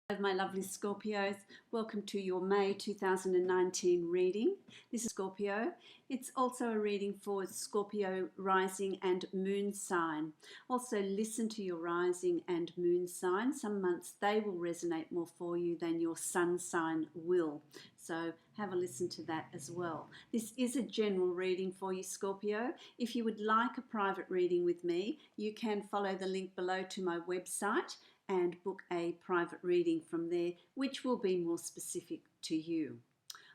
My lovely Scorpios, welcome to your May 2019 reading. This is Scorpio. It's also a reading for Scorpio rising and moon sign. Also listen to your rising and moon sign. Some months they will resonate more for you than your sun sign will. So have a listen to that as well. This is a general reading for you, Scorpio. If you would like a private reading with me, you can follow the link below to my website and book a private reading from there, which will be more specific to you.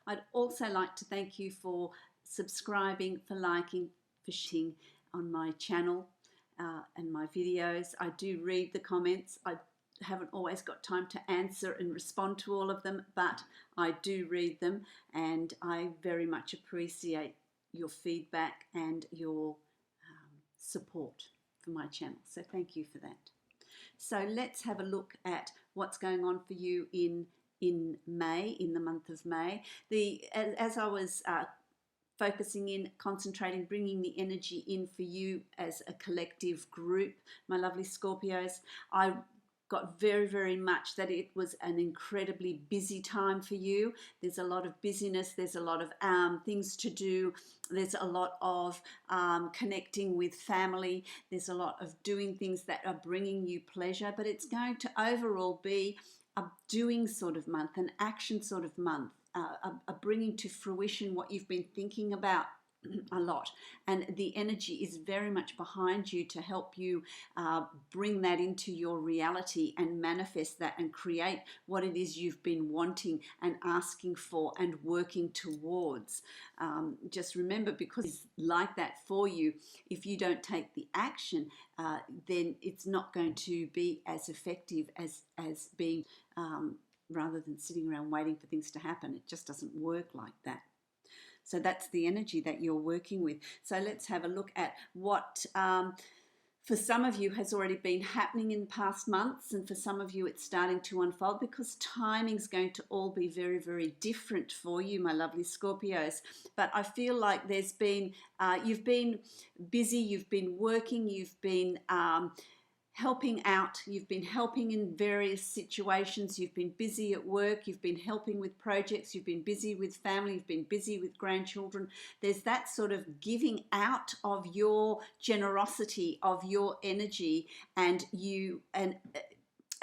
I'd also like to thank you for subscribing, for liking, for sharing on my channel and my videos. I do read the comments. I haven't always got time to answer and respond to all of them, but I do read them, and I very much appreciate your feedback and your support for my channel. So thank you for that. So let's have a look at what's going on for you in May, in the month of May. As I was focusing in, concentrating, bringing the energy in for you as a collective group, my lovely Scorpios, I got very much that it was an incredibly busy time for you. There's a lot of busyness, there's a lot of things to do, there's a lot of connecting with family, there's a lot of doing things that are bringing you pleasure, but it's going to overall be a doing sort of month, an action sort of month, a bringing to fruition what you've been thinking about a lot, and the energy is very much behind you to help you bring that into your reality and manifest that and create what it is you've been wanting and asking for and working towards. Just remember, because it's like that for you, if you don't take the action, then it's not going to be as effective as being rather than sitting around waiting for things to happen. It just doesn't work like that. So that's the energy that you're working with. So let's have a look at what for some of you has already been happening in past months, and for some of you it's starting to unfold, because timing's going to all be very different for you, my lovely Scorpios. But I feel like there's been you've been busy, you've been working, you've been helping out, you've been helping in various situations, you've been busy at work, you've been helping with projects, you've been busy with family, you've been busy with grandchildren. There's that sort of giving out of your generosity, of your energy, and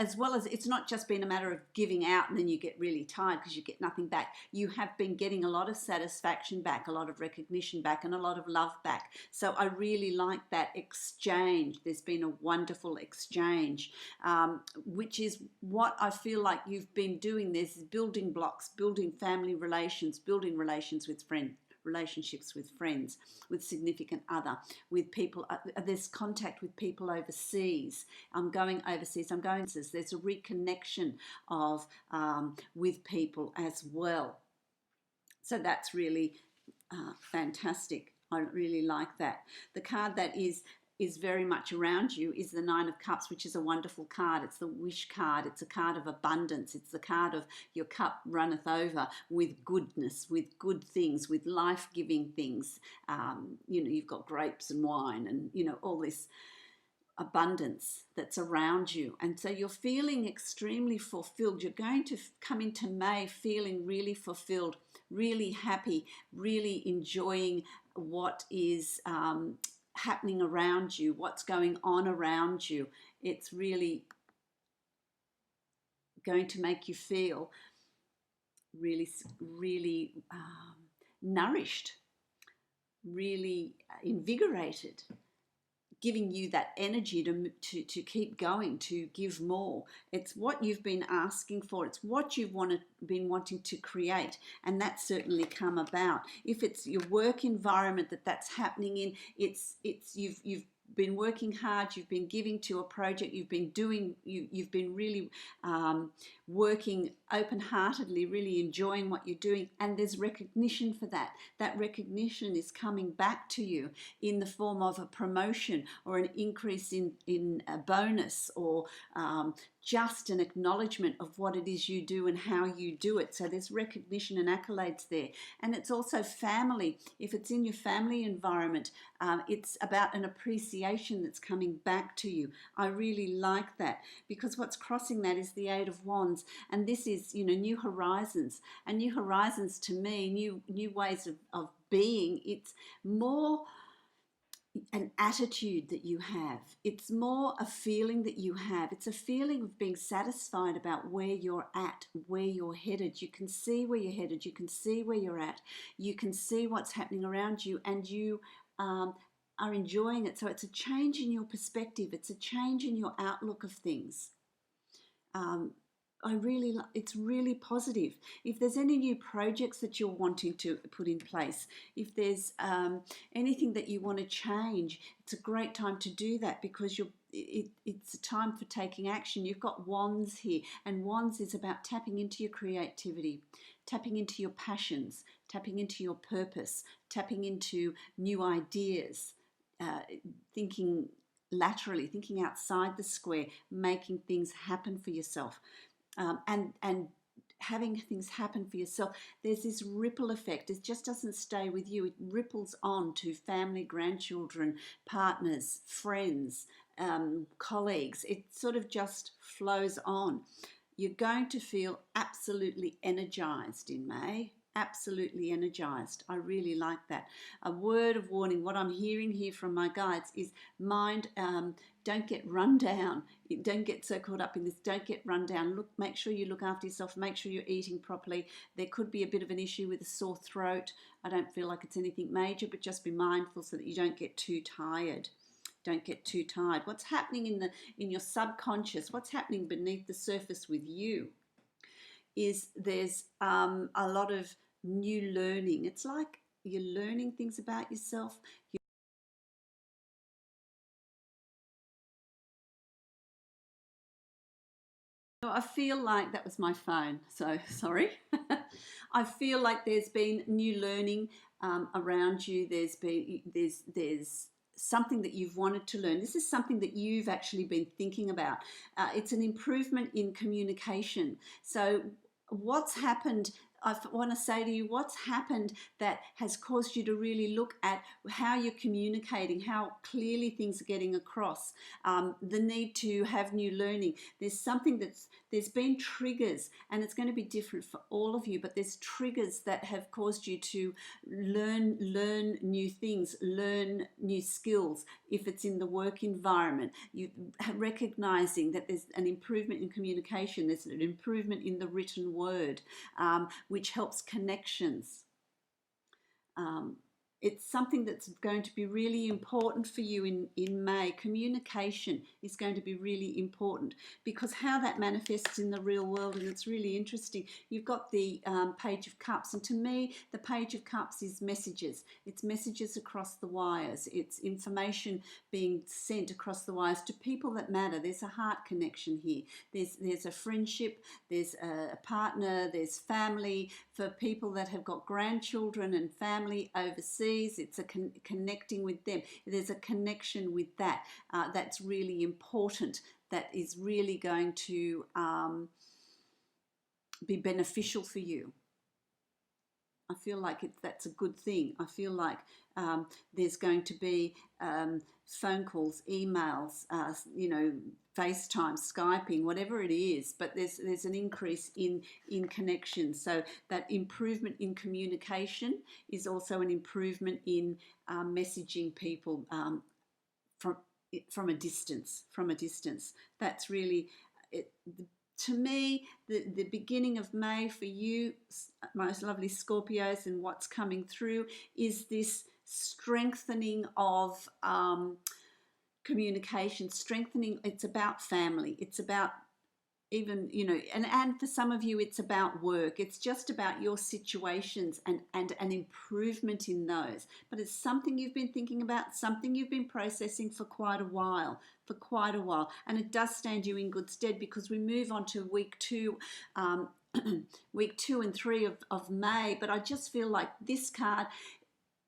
as well as it's not just been a matter of giving out and then you get really tired because you get nothing back. You have been getting a lot of satisfaction back, a lot of recognition back, and a lot of love back. So I really like that exchange. There's been a wonderful exchange, which is what I feel like you've been doing. There's building blocks, building family relations, building relations with friends, relationships with friends, with significant other, with people. There's contact with people overseas. I'm going overseas. There's a reconnection of with people as well. So that's really fantastic. I really like that. The card that is very much around you is the Nine of Cups, which is a wonderful card. It's the wish card. It's a card of abundance. It's the card of your cup runneth over with goodness, with good things, with life-giving things. You know, you've got grapes and wine and, you know, all this abundance that's around you. And so you're feeling extremely fulfilled. You're going to come into May feeling really fulfilled, really happy, really enjoying what is happening around you, what's going on around you. It's really going to make you feel really nourished, really invigorated, giving you that energy to keep going, to give more. It's what you've been asking for. It's what you've been wanting to create, and that's certainly come about. If it's your work environment that's happening in, you've been working hard, you've been giving to a project, you've been really working open-heartedly, really enjoying what you're doing, and there's recognition for that. That recognition is coming back to you in the form of a promotion or an increase in a bonus, or just an acknowledgement of what it is you do and how you do it. So there's recognition and accolades there. And it's also family. If it's in your family environment, it's about an appreciation that's coming back to you. I really like that, because what's crossing that is the Eight of Wands. And this is, you know, new horizons. And new horizons to me, new ways of being. It's more an attitude that you have. It's more a feeling that you have. It's a feeling of being satisfied about where you're at, where you're headed. You can see where you're headed. You can see where you're at. You can see what's happening around you, and you are enjoying it. So it's a change in your perspective. It's a change in your outlook of things. It's really positive. If there's any new projects that you're wanting to put in place, if there's anything that you want to change, it's a great time to do that, because it's a time for taking action. You've got Wands here, and Wands is about tapping into your creativity, tapping into your passions, tapping into your purpose, tapping into new ideas, thinking laterally, thinking outside the square, making things happen for yourself. And having things happen for yourself, there's this ripple effect. It just doesn't stay with you. It ripples on to family, grandchildren, partners, friends, colleagues. It sort of just flows on. You're going to feel absolutely energized in May. Absolutely energized. I really like that. A word of warning, what I'm hearing here from my guides is mind, don't get run down. Don't get so caught up in this. Don't get run down. Make sure you look after yourself. Make sure you're eating properly. There could be a bit of an issue with a sore throat. I don't feel like it's anything major, but just be mindful so that you don't get too tired. Don't get too tired. What's happening in your subconscious, what's happening beneath the surface with you, is there's a lot of new learning. It's like you're learning things about yourself. I feel like that was my phone, so sorry. I feel like there's been new learning around you. There's something that you've wanted to learn. This is something that you've actually been thinking about. It's an improvement in communication. So what's happened, I want to say to you, what's happened that has caused you to really look at how you're communicating, how clearly things are getting across, the need to have new learning. There's been triggers, and it's going to be different for all of you, but there's triggers that have caused you to learn new things, learn new skills. If it's in the work environment, you recognizing that there's an improvement in communication, there's an improvement in the written word, which helps connections. It's something that's going to be really important for you in May. Communication is going to be really important, because how that manifests in the real world, and it's really interesting. You've got the Page of Cups, and to me, the Page of Cups is messages. It's messages across the wires. It's information being sent across the wires to people that matter. There's a heart connection here. There's a friendship, there's a partner, there's family. For people that have got grandchildren and family overseas, it's a connecting with them. There's a connection with that. That's really important. That is really going to be beneficial for you. I feel like that's a good thing. I feel like there's going to be phone calls, emails, FaceTime, Skyping, whatever it is, but there's an increase in connection. So that improvement in communication is also an improvement in messaging people from a distance. That's really it. To me, the beginning of May for you, my lovely Scorpios, and what's coming through is this strengthening of communication, strengthening. It's about family. It's about even, and for some of you, it's about work. It's just about your situations and an improvement in those. But it's something you've been thinking about, something you've been processing for quite a while. And it does stand you in good stead, because we move on to week 2 and 3 of May. But I just feel like this card,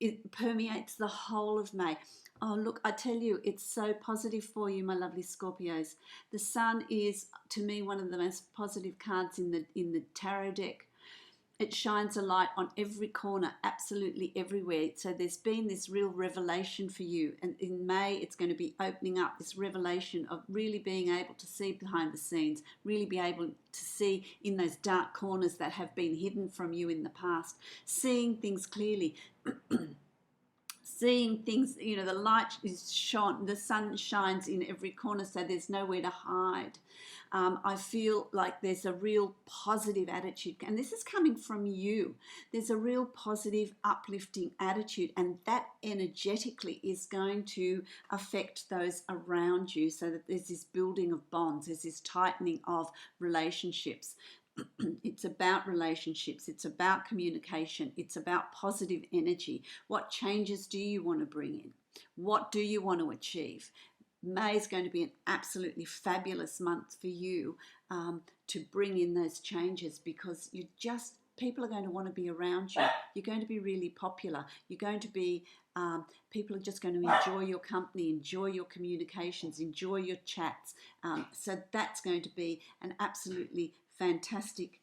it permeates the whole of May. Oh, look, I tell you, it's so positive for you, my lovely Scorpios. The Sun is, to me, one of the most positive cards in the tarot deck. It shines a light on every corner, absolutely everywhere. So there's been this real revelation for you. And in May, it's going to be opening up this revelation of really being able to see behind the scenes, really be able to see in those dark corners that have been hidden from you in the past, seeing things clearly. Seeing things, you know, the light is shone, the sun shines in every corner, so there's nowhere to hide. I feel like there's a real positive attitude, and this is coming from you. There's a real positive, uplifting attitude, and that energetically is going to affect those around you, so that there's this building of bonds, there's this tightening of relationships. It's about relationships, it's about communication, it's about positive energy. What changes do you want to bring in? What do you want to achieve? May is going to be an absolutely fabulous month for you to bring in those changes, because people are going to want to be around you. You're going to be really popular. You're going to be, people are just going to enjoy your company, enjoy your communications, enjoy your chats. So that's going to be an absolutely fantastic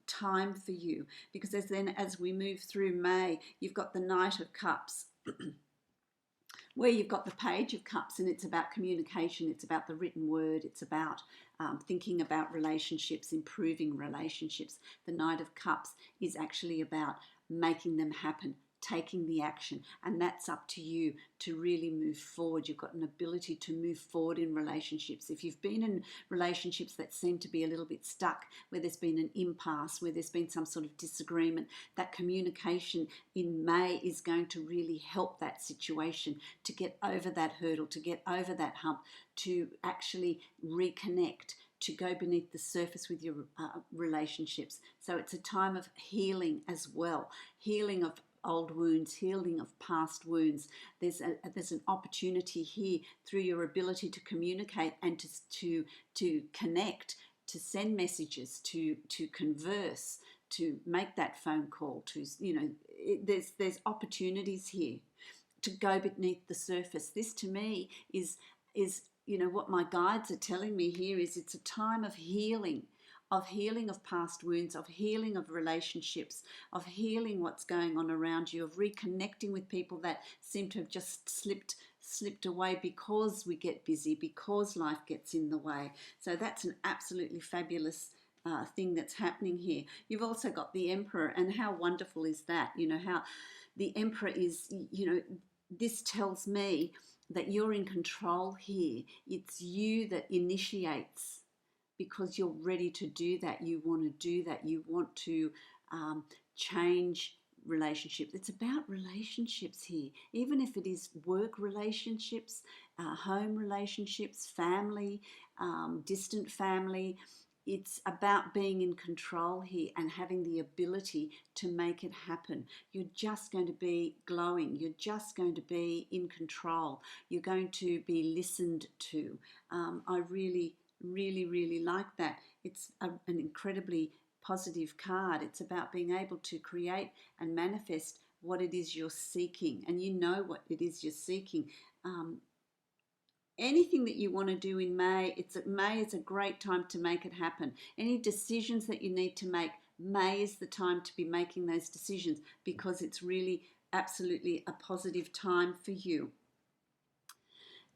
time for you, because as we move through May, you've got the Knight of Cups where you've got the Page of Cups, and it's about communication, it's about the written word, it's about thinking about relationships, improving relationships. The Knight of Cups is actually about making them happen, taking the action, and that's up to you to really move forward. You've got an ability to move forward in relationships. If you've been in relationships that seem to be a little bit stuck, where there's been an impasse, where there's been some sort of disagreement, that communication in May is going to really help that situation to get over that hurdle, to get over that hump, to actually reconnect, to go beneath the surface with your relationships. So it's a time of healing as well, healing of old wounds, healing of past wounds. There's an opportunity here through your ability to communicate and to connect, to send messages, to converse, to make that phone call. There's opportunities here to go beneath the surface. This to me is what my guides are telling me here is it's a time of healing of past wounds, of healing of relationships, of healing what's going on around you, of reconnecting with people that seem to have just slipped away because we get busy, because life gets in the way. So that's an absolutely fabulous thing that's happening here. You've also got the Emperor, and how wonderful is that? How the Emperor is, this tells me that you're in control here. It's you that initiates, because you're ready to do that. You want to do that. You want to change relationships. It's about relationships here, even if it is work relationships, home relationships, family, distant family. It's about being in control here and having the ability to make it happen. You're just going to be glowing. You're just going to be in control. You're going to be listened to. I really like that. It's an incredibly positive card. It's about being able to create and manifest what it is you're seeking, and you know what it is you're seeking. Anything that you want to do in May, May is a great time to make it happen. Any decisions that you need to make, May is the time to be making those decisions, because it's really absolutely a positive time for you.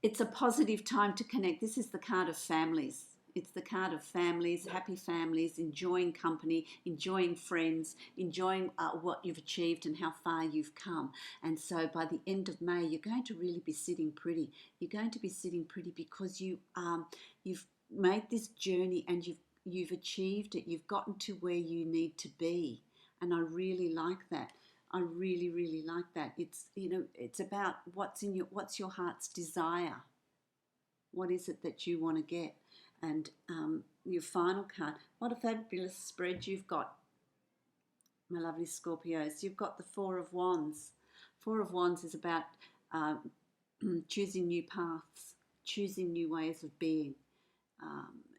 It's a positive time to connect. This is the card of families. It's the card of families, happy families, enjoying company, enjoying friends, enjoying what you've achieved and how far you've come. And so by the end of May, you're going to really be sitting pretty. You're going to be sitting pretty because you've made this journey and you've achieved it. You've gotten to where you need to be. And I really like that. I really like that. It's about what's your heart's desire. What is it that you want to get? And your final card. What a fabulous spread you've got, my lovely Scorpios. You've got the Four of Wands. Four of Wands is about choosing new paths, choosing new ways of being.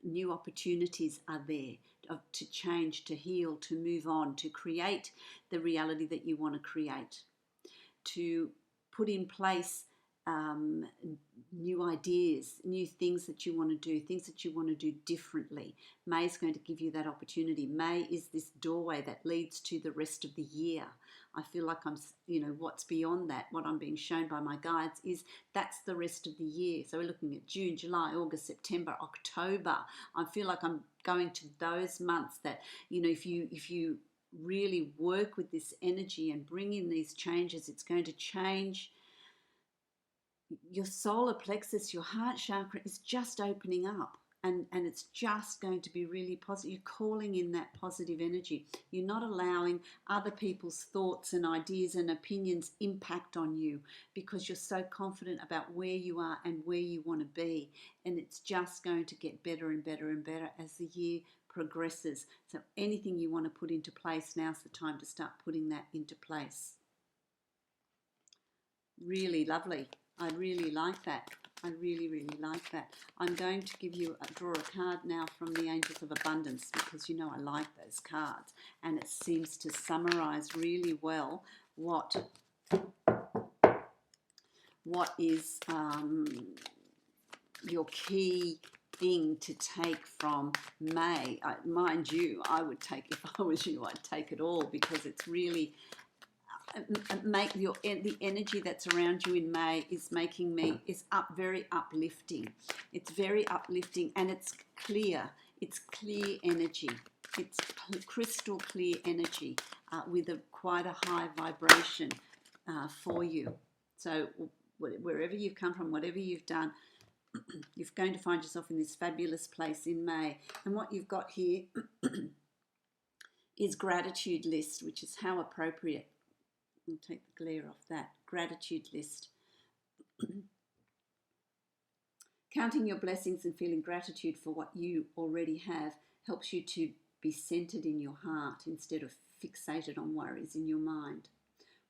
New opportunities are there to change, to heal, to move on, to create the reality that you want to create, to put in place new ideas, new things that you want to do, things that you want to do differently. May is going to give you that opportunity. May is this doorway that leads to the rest of the year. I feel like I'm, what's beyond that, what I'm being shown by my guides is that's the rest of the year. So we're looking at June, July, August, September, October. I feel like I'm going to those months that, if you really work with this energy and bring in these changes, it's going to change your solar plexus. Your heart chakra is just opening up, and it's just going to be really positive. You're calling in that positive energy. You're not allowing other people's thoughts and ideas and opinions impact on you, because you're so confident about where you are and where you want to be, and it's just going to get better and better and better as the year progresses. So anything you want to put into place, now's the time to start putting that into place. Really lovely. I really like that. I really, really like that. I'm going to draw a card now from the Angels of Abundance, because I like those cards, and it seems to summarize really well what is your key thing to take from May. Mind you, I would take, if I was you, I'd take it all, because it's really the energy that's around you in May is very uplifting. It's very uplifting, and it's clear. It's clear energy. It's crystal clear energy with quite a high vibration for you. So wherever you've come from, whatever you've done, you're going to find yourself in this fabulous place in May. And what you've got here is gratitude list, which is how appropriate. I'll take the glare off that. Gratitude list. Counting your blessings and feeling gratitude for what you already have helps you to be centered in your heart instead of fixated on worries in your mind.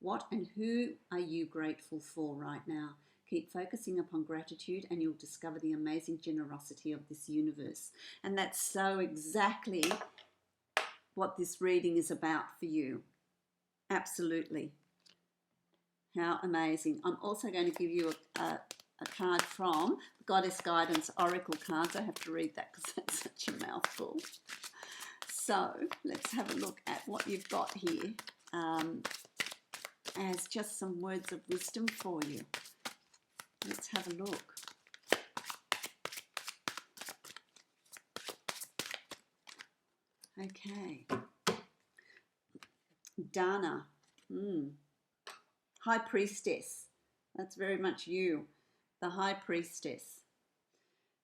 What and who are you grateful for right now? Keep focusing upon gratitude, and you'll discover the amazing generosity of this universe. And that's so exactly what this reading is about for you. Absolutely. How amazing. I'm also going to give you a card from Goddess Guidance Oracle cards. I have to read that because that's such a mouthful. So let's have a look at what you've got here as just some words of wisdom for you. Let's have a look. Okay. Dana. High Priestess. That's very much you, the High Priestess.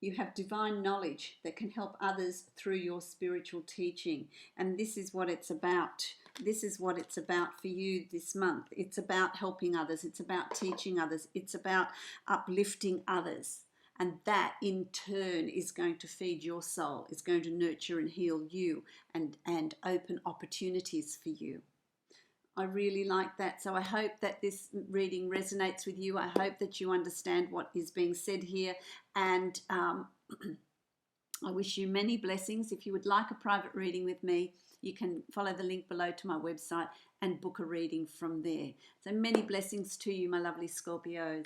You have divine knowledge that can help others through your spiritual teaching. And this is what it's about. This is what it's about for you this month. It's about helping others. It's about teaching others. It's about uplifting others. And that in turn is going to feed your soul. It's going to nurture and heal you and open opportunities for you. I really like that. So I hope that this reading resonates with you. I hope that you understand what is being said here. And I wish you many blessings. If you would like a private reading with me, you can follow the link below to my website and book a reading from there. So many blessings to you, my lovely Scorpios.